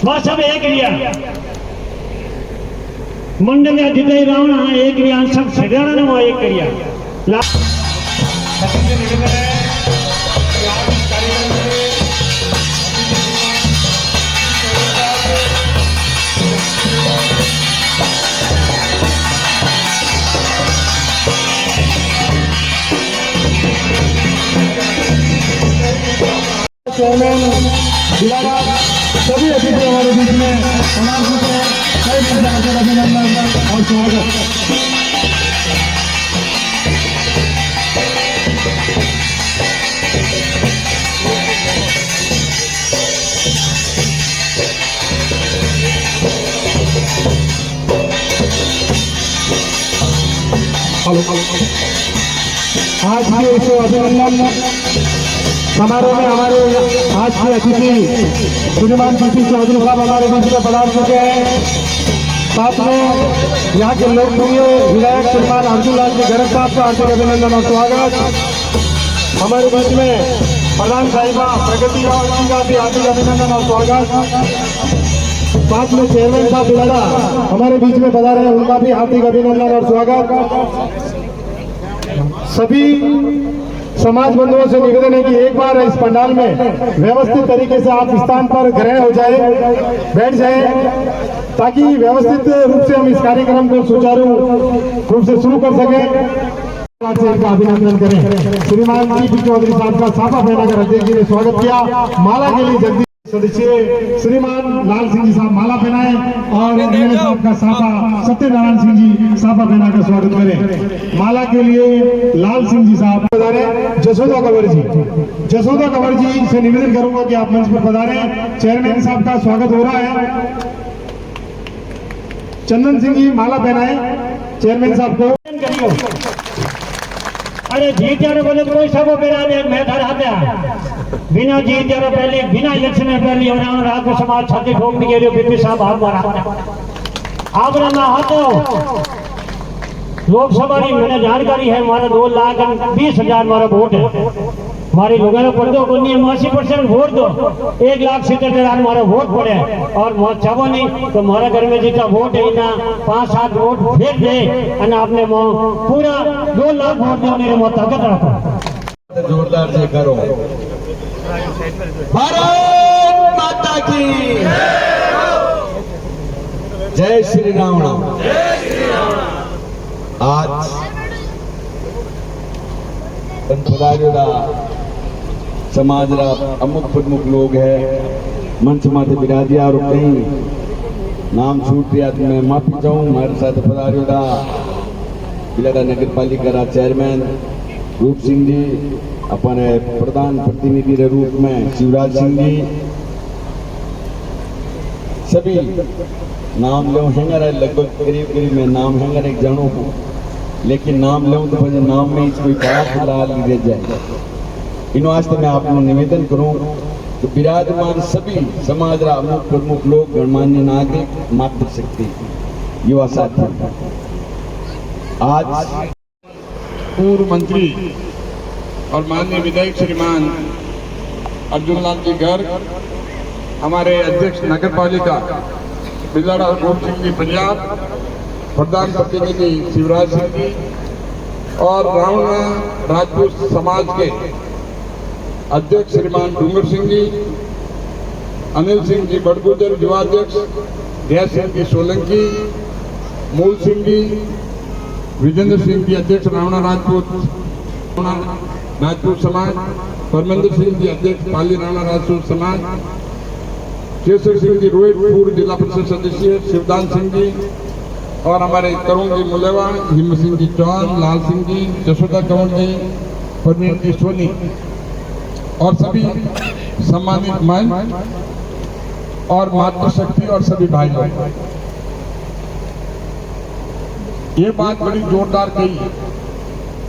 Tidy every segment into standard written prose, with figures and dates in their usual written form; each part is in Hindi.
वह सब एक रिया मंडल जितने रावण एक रिया सब सजाना ने वो एक रिया चेयरमैन जिलावार सभी अतिथि हमारे बीच में अभिनंदन और स्वागत। आज के इस अभिनंदन समारोह में हमारे आज के अतिथि श्रीमान पीपी चौधरी साहब हमारे बीच में पधार चुके हैं। साथ में यहाँ के लोकप्रिय विधायक श्रीमान अर्जुनलाल जी गर्ग साहब का हार्दिक अभिनंदन और स्वागत। हमारे बीच में प्रधान साहिबा प्रगति राव जी का भी हार्दिक अभिनंदन और स्वागत। साथ में चेयरमैन साहब बिलाड़ा हमारे बीच में पधारे हैं, उनका भी हार्दिक अभिनंदन और स्वागत। सभी समाज बंधुओं से निवेदन है कि एक बार इस पंडाल में व्यवस्थित तरीके से आप स्थान पर ग्रहण हो जाए, बैठ जाए, ताकि व्यवस्थित रूप से हम इस कार्यक्रम को सुचारू रूप से शुरू कर सकें। इनका अभिनंदन करें। श्रीमान पीपी चौधरी साहब का साफा पहनाकर अध्यक्ष जी ने स्वागत किया। माला के लिए जल्दी सदस्य श्रीमान लाल सिंह जी साहब माला पहनाए और मेरे साहब का साफा सत्यनारायण सिंह जी साफा पहनाकर स्वागत करें। माला के लिए लाल सिंह जी साहब पधारे। जसोदा कंवर जी से निवेदन करूंगा कि आप मंच पर पधारे। चेयरमैन साहब का स्वागत हो रहा है। चंदन सिंह जी माला पहनाए चेयरमैन साहब को। अरे जीत जाने बोले कोई सब मेरा मैं धराता बिना जीत जाने पहले बिना इलेक्शन में पहले और रात को समाज छाती ठोकने के लिए पीपी साहब हाथ मारा आप ना हाथों लोकसभा की मैंने जानकारी है। हमारा 2,20,000 हमारा वोट है। हमारे लोगों ने पढ़ दो 80% वोट दो 1,70,000 हमारा वोट पड़े और चाहो नहीं तो हमारा घर में जितना वोट है ना 5-7 वोट फेंक दे आपने पूरा 2 लाख वोट दे मेरे मुँह ताकत रखो। जोरदार से करो। भारत माता की जय श्री राम। आज समाज अमुक प्रमुख लोग है मंच माथे बिराजिया और कहीं नाम छूट गया तो मैं माफी चाहूँ। हमारे साथ पधारियोड़ा बिलाड़ा नगर पालिका चेयरमैन रूप सिंह जी, अपने प्रधान प्रतिनिधि के रूप में शिवराज सिंह जी, सभी नाम लो हैंगर है लगभग करीब मैं नाम हैंगर एक जानू हूँ, लेकिन नाम लो तो मुझे नाम में कोई बात लाल रह जाए। इन वास्ते मैं आपको निवेदन करूं कि विराजमान सभी समाज प्रमुख लोग गणमान्य नागरिक मातृशक्ति युवा साथी आज पूर्व मंत्री और माननीय विधायक श्रीमान अर्जुनलाल जी गर्ग, हमारे अध्यक्ष नगर पालिका बिलाड़ा रूप सिंह जी पंजाब, प्रधान प्रतिनिधि शिवराज सिंह जी और रावणा राजपूत समाज के अध्यक्ष श्रीमान डूंगर सिंह जी, अनिल सिंह जी बड़गुजर युवाध्यक्ष, जय सिंह जी सोलंकी, मूल सिंह जी, विजेंद्र सिंह जी अध्यक्ष रावणा राजपूत समाज, परमेंद्र सिंह जी अध्यक्ष पाली राणा राजपूत समाज, केसर सिंह जी रोहित पूर्व जिला परिषद सदस्य, शिवदान सिंह जी और हमारे तरुण जी मुलेवा, हिम्मत सिंह जी चौहान, लाल सिंह जी, जसोदा कंवर जी, परवीन जी सोनी और सभी सम्मानित माई और मातृशक्ति और सभी भाई लोग। ये बात बड़ी जोरदार कही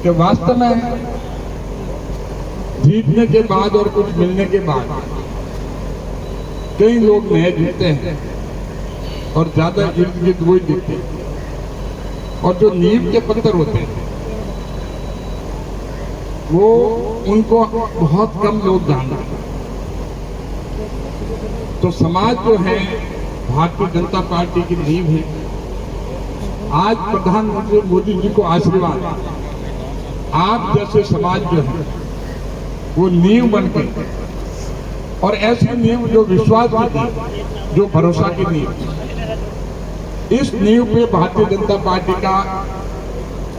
कि वास्तव में जीतने के बाद और कुछ मिलने के बाद कई लोग नए जीतते हैं और ज्यादा जीत वही दिखते हैं और जो नींव के पत्थर होते हैं वो उनको बहुत कम लोग जानते हैं। तो समाज जो है भारतीय जनता पार्टी की नींव है। आज प्रधानमंत्री मोदी जी को आशीर्वाद, आप जैसे समाज जो है वो नींव बन के, और ऐसी नींव जो विश्वास की नींव, जो भरोसा की नींव, इस नींव पे भारतीय जनता पार्टी का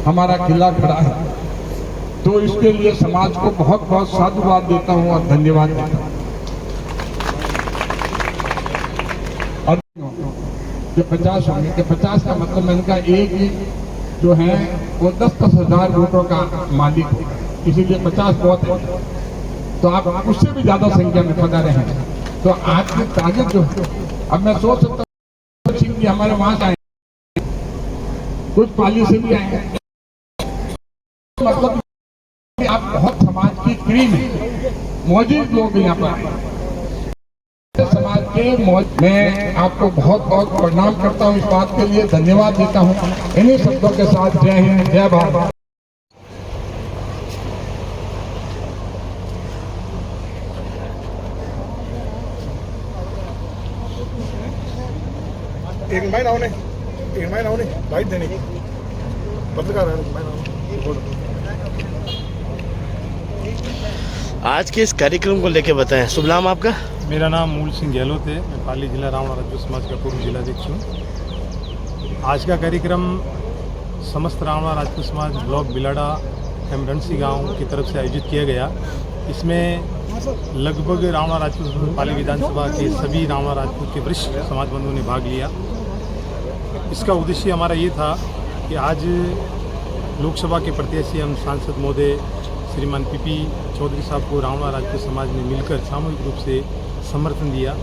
हमारा किला खड़ा है। तो इसके लिए समाज को बहुत बहुत साधुवाद देता हूं और धन्यवाद देता हूं। और जो 50 होंगे, कि 50 का मतलब मैंने कहा एक ही जो है वो 10-10 हजार वोटों का मालिक है, इसीलिए 50 बहुत है। तो आप उससे भी ज्यादा संख्या में पधारे हैं। तो आज की ताकत जो है, अब मैं सोच सकता हूँ सिंह जी हमारे वहां से आए, कुछ पाली से भी आए, मतलब कि आप बहुत समाज की क्रीम है, मौजूद लोग यहाँ पर समाज के मैं आपको बहुत बहुत प्रणाम करता हूँ, इस बात के लिए धन्यवाद देता हूँ। इन्हीं शब्दों के साथ जय हिंद, जय भारत। एक माइन आओ नहीं बाइट देने की पत्रकार है। आज के इस कार्यक्रम को लेकर बताएं। शुभ नाम आपका? मेरा नाम मूल सिंह गहलोत है। मैं पाली जिला रावणा राजपूत समाज का पूर्व जिलाध्यक्ष हूँ। आज का कार्यक्रम समस्त रावणा राजपूत समाज ब्लॉक बिलाड़ा एवं रणसी गाँव की तरफ से आयोजित किया गया। इसमें लगभग रावणा राजपूत पाली विधानसभा के सभी रावणा राजपूत के वरिष्ठ समाज बंधुओं ने भाग लिया। इसका उद्देश्य हमारा ये था कि आज लोकसभा के प्रत्याशी एवं सांसद महोदय श्रीमान पीपी चौधरी साहब को रावणा राजपूत समाज ने मिलकर सामूहिक रूप से समर्थन दिया,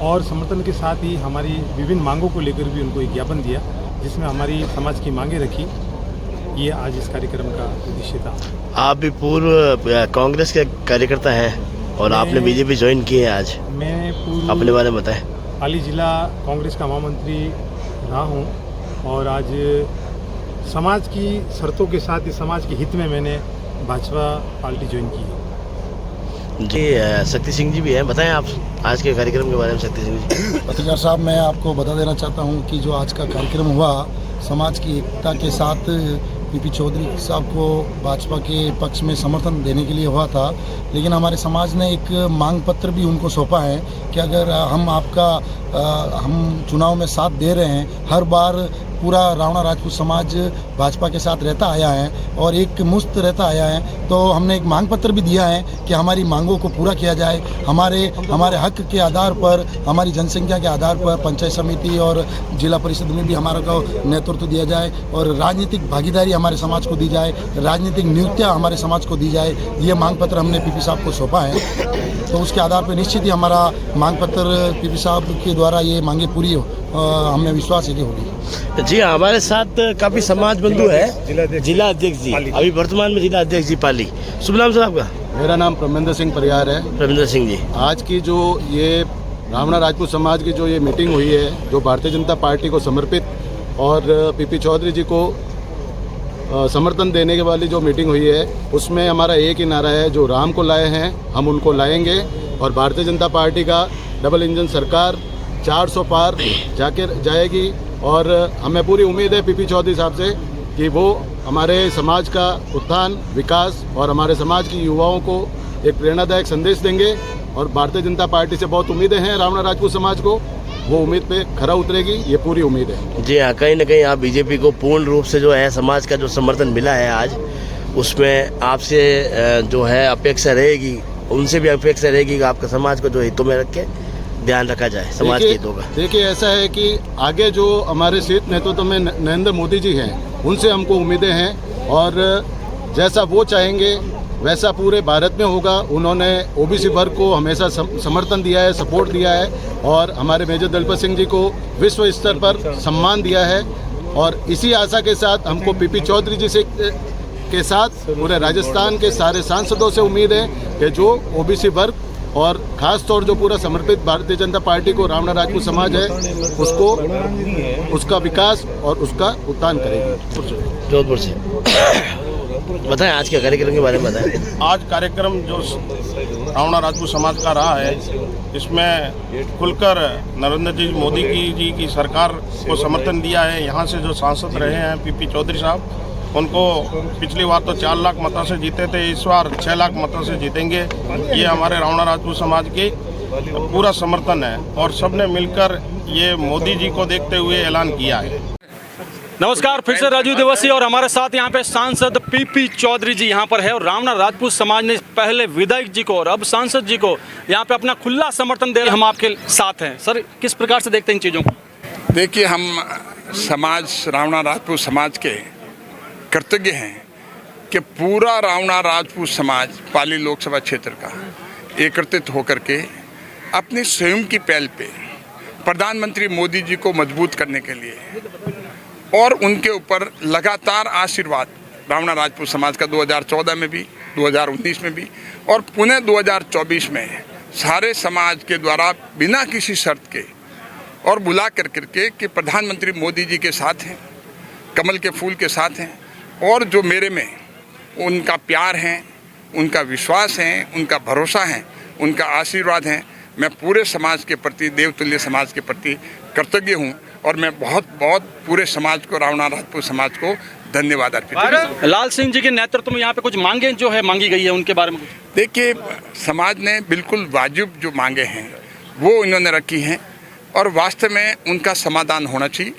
और समर्थन के साथ ही हमारी विभिन्न मांगों को लेकर भी उनको एक ज्ञापन दिया, जिसमें हमारी समाज की मांगें रखी। ये आज इस कार्यक्रम का उद्देश्य था। आप भी पूर्व कांग्रेस के कार्यकर्ता हैं और आपने बीजेपी ज्वाइन की है आज। मैं पूर्व अपने बारे में बताएं। पाली जिला कांग्रेस का महामंत्री रहा हूँ, और आज समाज की शर्तों के साथ ही समाज के हित में मैंने भाजपा पार्टी ज्वाइन की है। जी शक्ति सिंह जी भी हैं, बताएं आप आज के कार्यक्रम के बारे में। शक्ति सिंह जी। पत्रकार साहब, मैं आपको बता देना चाहता हूं कि जो आज का कार्यक्रम हुआ समाज की एकता के साथ पीपी चौधरी साहब को भाजपा के पक्ष में समर्थन देने के लिए हुआ था, लेकिन हमारे समाज ने एक मांग पत्र भी उनको सौंपा है कि अगर हम चुनाव में साथ दे रहे हैं, हर बार पूरा रावणा राजपूत समाज भाजपा के साथ रहता आया है और एक मुश्त रहता आया है, तो हमने एक मांग पत्र भी दिया है कि हमारी मांगों को पूरा किया जाए। हमारे हक के आधार पर, हमारी जनसंख्या के आधार पर पंचायत समिति और जिला परिषद में भी हमारा को नेतृत्व दिया जाए, और राजनीतिक भागीदारी हमारे समाज को दी जाए, राजनीतिक नियुक्तियाँ हमारे समाज को दी जाए। ये मांग पत्र हमने पीपी साहब को सौंपा है, तो उसके आधार पर निश्चित ही हमारा मांग पत्र पीपी साहब के द्वारा ये मांगे पूरी हमें विश्वास है कि होगी। जी हाँ, हमारे साथ काफी समाज बंधु है। जिला अध्यक्ष जी, अभी वर्तमान में जिला अध्यक्ष जी पाली। शुभ नाम सर आपका? मेरा नाम प्रमेंद्र सिंह परियार है। प्रमेंद्र सिंह जी, आज की जो ये रावणा राजपूत समाज की जो ये मीटिंग हुई है, जो भारतीय जनता पार्टी को समर्पित और पीपी चौधरी जी को समर्थन देने के वाली जो मीटिंग हुई है, उसमें हमारा एक ही नारा है, जो राम को लाए हैं हम उनको लाएंगे, और भारतीय जनता पार्टी का डबल इंजन सरकार 400 पार जाएगी। और हमें पूरी उम्मीद है पीपी चौधरी साहब से कि वो हमारे समाज का उत्थान, विकास और हमारे समाज की युवाओं को एक प्रेरणादायक संदेश देंगे, और भारतीय जनता पार्टी से बहुत उम्मीदें हैं रावणा राजपूत समाज को, वो उम्मीद पे खरा उतरेगी, ये पूरी उम्मीद है। जी हाँ, कहीं ना कहीं आप बीजेपी को पूर्ण रूप से जो है समाज का जो समर्थन मिला है आज, उसमें आपसे जो है अपेक्षा रहेगी, उनसे भी अपेक्षा रहेगी कि आपका समाज को जो हितों में रख के ध्यान रखा जाए, समाज के हितों का। देखिए, ऐसा है कि आगे जो हमारे शीर्ष नेतृत्व में नरेंद्र मोदी जी हैं, उनसे हमको उम्मीदें हैं, और जैसा वो चाहेंगे वैसा पूरे भारत में होगा। उन्होंने ओबीसी वर्ग को हमेशा समर्थन दिया है, सपोर्ट दिया है, और हमारे मेजर दलपत सिंह जी को विश्व स्तर पर सम्मान दिया है, और इसी आशा के साथ हमको पीपी चौधरी जी के साथ पूरे राजस्थान के सारे सांसदों से उम्मीद है कि जो ओबीसी वर्ग और खास तौर जो पूरा समर्पित भारतीय जनता पार्टी को रावणा राजपूत समाज है, उसको उसका विकास और उसका उत्थान करेगी। जोधपुर से बताएं आज के कार्यक्रम के बारे में बताएं। आज कार्यक्रम जो रावणा राजपूत समाज का रहा है, इसमें खुलकर नरेंद्र मोदी जी की सरकार को समर्थन दिया है। यहाँ से जो सांसद रहे हैं पीपी चौधरी साहब, उनको पिछली बार तो 4 लाख मतों से जीते थे, इस बार 6 लाख मतों से जीतेंगे। ये हमारे रावणा राजपूत समाज की पूरा समर्थन है और सबने मिलकर ये मोदी जी को देखते हुए ऐलान किया है। नमस्कार, फिर से राजू देवसी और हमारे साथ यहाँ पे सांसद पीपी चौधरी जी यहाँ पर है और रावणा राजपूत समाज ने पहले विधायक जी को और अब सांसद जी को यहाँ पे अपना खुला समर्थन दे रहे। हम आपके साथ हैं सर, किस प्रकार से देखते हैं इन चीज़ों को? देखिए, हम समाज रावणा राजपूत समाज के कृतज्ञ हैं कि पूरा रावणा राजपूत समाज पाली लोकसभा क्षेत्र का एकत्रित होकर के अपनी स्वयं की पहल पे प्रधानमंत्री मोदी जी को मजबूत करने के लिए और उनके ऊपर लगातार आशीर्वाद रावणा राजपूत समाज का 2014 में भी, 2019 में भी और पुणे 2024 में सारे समाज के द्वारा बिना किसी शर्त के और बुला कर करके कि प्रधानमंत्री मोदी जी के साथ हैं, कमल के फूल के साथ हैं और जो मेरे में उनका प्यार है, उनका विश्वास है, उनका भरोसा है, उनका आशीर्वाद है। मैं पूरे समाज के प्रति, देवतुल्य समाज के प्रति कृतज्ञ हूँ और मैं बहुत बहुत पूरे समाज को, रावणा राजपूत समाज को धन्यवाद अर्पित करता हूं। लाल सिंह जी के नेतृत्व में यहाँ पे कुछ मांगे जो है मांगी गई है, उनके बारे में देखिए, समाज ने बिल्कुल वाजिब जो मांगे हैं वो इन्होंने रखी हैं और वास्तव में उनका समाधान होना चाहिए।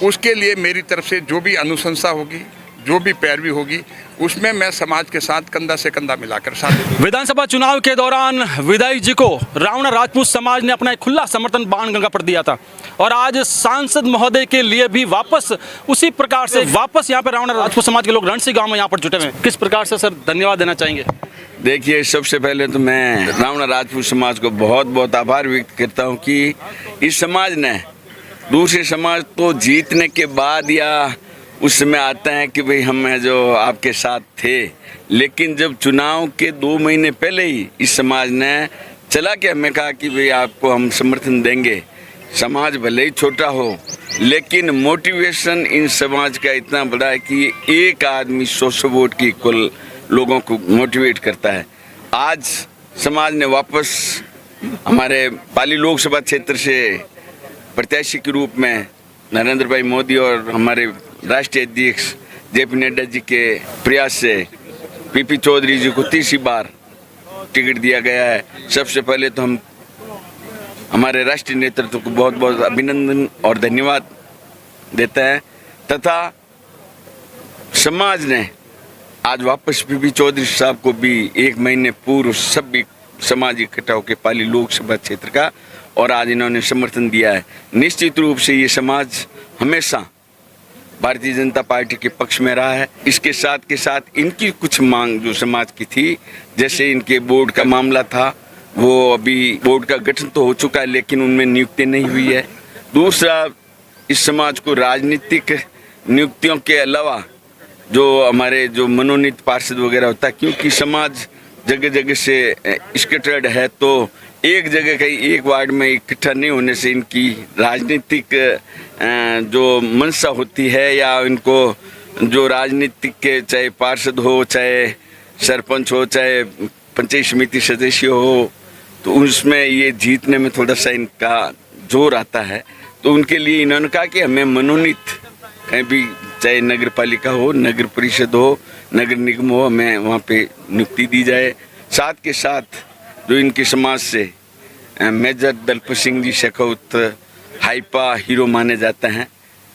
उसके लिए मेरी तरफ से जो भी अनुशंसा होगी, जो भी पैरवी होगी, उसमें मैं समाज के साथ कंधा से कंधा मिलाकर साथ। विधानसभा चुनाव के दौरान विधायक जी को रावणा राजपूत समाज ने अपना एक खुला समर्थन बाण गंगा पर दिया था और आज सांसद महोदय के लिए भी वापस उसी प्रकार से वापस यहाँ पे रावणा राजपूत समाज के लोग रणसी गांव में यहाँ पर जुटे हुए हैं। किस प्रकार से सर धन्यवाद देना चाहेंगे? देखिए, सबसे पहले तो मैं रावणा राजपूत समाज को बहुत बहुत आभार व्यक्त करता हूँ कि इस समाज ने दूसरे समाज तो जीतने के बाद या उस समय आता है कि भाई हम हैं जो आपके साथ थे, लेकिन जब चुनाव के 2 महीने पहले ही इस समाज ने चला के हमें कहा कि भाई आपको हम समर्थन देंगे। समाज भले ही छोटा हो लेकिन मोटिवेशन इन समाज का इतना बड़ा है कि एक आदमी 100 वोट की कुल लोगों को मोटिवेट करता है। आज समाज ने वापस हमारे पाली लोकसभा क्षेत्र से प्रत्याशी के रूप में नरेंद्र भाई मोदी और हमारे राष्ट्रीय अध्यक्ष जेपी नड्डा जी के प्रयास से पीपी चौधरी जी को तीसरी बार टिकट दिया गया है। सबसे पहले तो हम हमारे राष्ट्रीय नेतृत्व को बहुत बहुत अभिनंदन और धन्यवाद देते हैं तथा समाज ने आज वापस पीपी चौधरी साहब को भी 1 महीने पूर्व सभी समाज इकट्ठा होकर पाली लोकसभा क्षेत्र का और आज इन्होंने समर्थन दिया है। निश्चित रूप से ये समाज हमेशा भारतीय जनता पार्टी के पक्ष में रहा है। इसके साथ के साथ इनकी कुछ मांग जो समाज की थी, जैसे इनके बोर्ड का मामला था, वो अभी बोर्ड का गठन तो हो चुका है लेकिन उनमें नियुक्ति नहीं हुई है। दूसरा, इस समाज को राजनीतिक नियुक्तियों के अलावा जो हमारे जो मनोनीत पार्षद वगैरह होता है, क्योंकि समाज जगह जगह से स्कैटर्ड है तो एक जगह कहीं एक वार्ड में इकट्ठा नहीं होने से इनकी राजनीतिक जो मंशा होती है या इनको जो राजनीतिक के चाहे पार्षद हो, चाहे सरपंच हो, चाहे पंचायत समिति सदस्य हो, तो उसमें ये जीतने में थोड़ा सा इनका जोर आता है। तो उनके लिए इन्होंने कहा कि हमें मनोनीत कहीं भी, चाहे नगर पालिका हो, नगर परिषद हो, नगर निगम हो, हमें वहाँ पे नियुक्ति दी जाए। साथ के साथ जो इनके समाज से major Dalpat Singh ji Shekhawat HEPA hero माने जाते हैं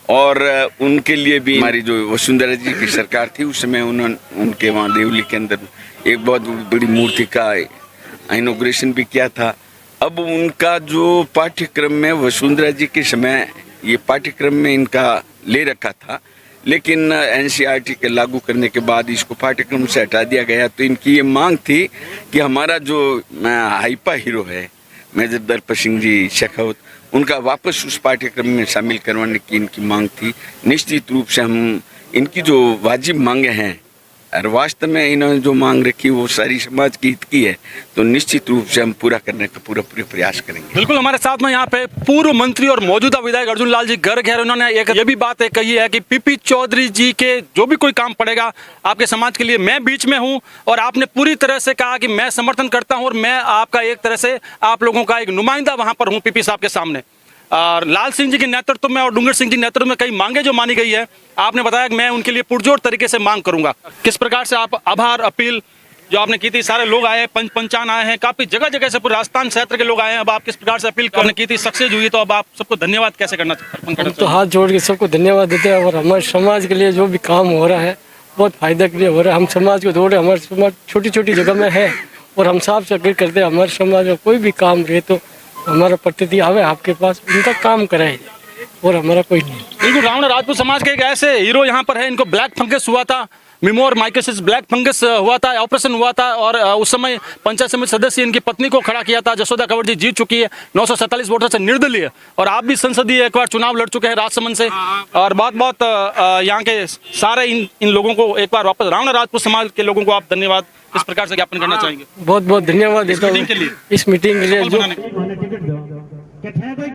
और उनके लिए भी हमारी जो वसुंधरा जी की सरकार थी उस समय उन्होंने उनके वहाँ देवली के अंदर एक बहुत बड़ी मूर्ति का इनॉग्रेशन भी किया था। अब उनका जो पाठ्यक्रम में वसुंधरा जी के समय ये पाठ्यक्रम में इनका ले रखा था, लेकिन एनसीईआरटी के लागू करने के बाद इसको पाठ्यक्रम से हटा दिया गया। तो इनकी ये मांग थी कि हमारा जो हाइपा हीरो है मेजर दलपत सिंह जी शेखावत, उनका वापस उस पाठ्यक्रम में शामिल करवाने की इनकी मांग थी। निश्चित रूप से हम इनकी जो वाजिब मांगे हैं और वास्तव में इन्होंने जो मांग रखी वो सारी समाज की हित की है, तो निश्चित रूप से हम पूरा करने का पूरा प्रयास करेंगे। बिल्कुल, हमारे साथ में यहाँ पे पूर्व मंत्री और मौजूदा विधायक अर्जुन लाल जी गर्ग है। उन्होंने एक ये भी बात कही है कि पीपी चौधरी जी के जो भी कोई काम पड़ेगा आपके समाज के लिए, मैं बीच में हूँ, और आपने पूरी तरह से कहा कि मैं समर्थन करता हूँ और मैं आपका एक तरह से आप लोगों का एक नुमाइंदा वहाँ पर हूँ पीपी साहब के सामने। और लाल सिंह जी के नेतृत्व में और डूंगर सिंह जी के नेतृत्व में कई मांगे जो मानी गई है, आपने बताया कि मैं उनके लिए पुरजोर तरीके से मांग करूंगा। किस प्रकार से आप आभार अपील जो आपने की थी, सारे लोग आए, पंचान आए हैं, काफी जगह जगह से पूरे राजस्थान क्षेत्र के लोग आए हैं, अब आप किस प्रकार से अपील करने की थी, सक्सेस हुई, तो अब आप सबको धन्यवाद कैसे करना चाहते हैं? तो हाथ जोड़ के सबको धन्यवाद देते हैं, और हमारे समाज के लिए जो भी काम हो रहा है बहुत फायदा के लिए हो रहा है। हम समाज को दौड़े, हमारे समाज छोटी छोटी जगह में है और हम साफ सफाई करते हैं। हमारे समाज में कोई भी काम रहे तो हमारा प्रतिनिधि आवे आपके पास, उनका काम कराए, और हमारा कोई नहीं। बिल्कुल, रावण राजपूत समाज के एक ऐसे हीरो यहाँ पर है, इनको ब्लैक फंगस हुआ था, मिमोर माइकोसिस ब्लैक फंगस हुआ था, ऑपरेशन हुआ था, और उस समय पंचायत समिति सदस्य इनकी पत्नी को खड़ा किया था। जसोदा कंवर जी जीत चुकी है 947 वोटों से निर्दलीय, और आप भी संसदीय एक बार चुनाव लड़ चुके हैं राजसमंद से, और बहुत यहाँ के सारे इन लोगों को एक बार वापस रावण राजपूत समाज के लोगों को आप धन्यवाद इस प्रकार से ज्ञापन करना चाहेंगे? बहुत बहुत धन्यवाद देता हूँ इस मीटिंग के लिए जो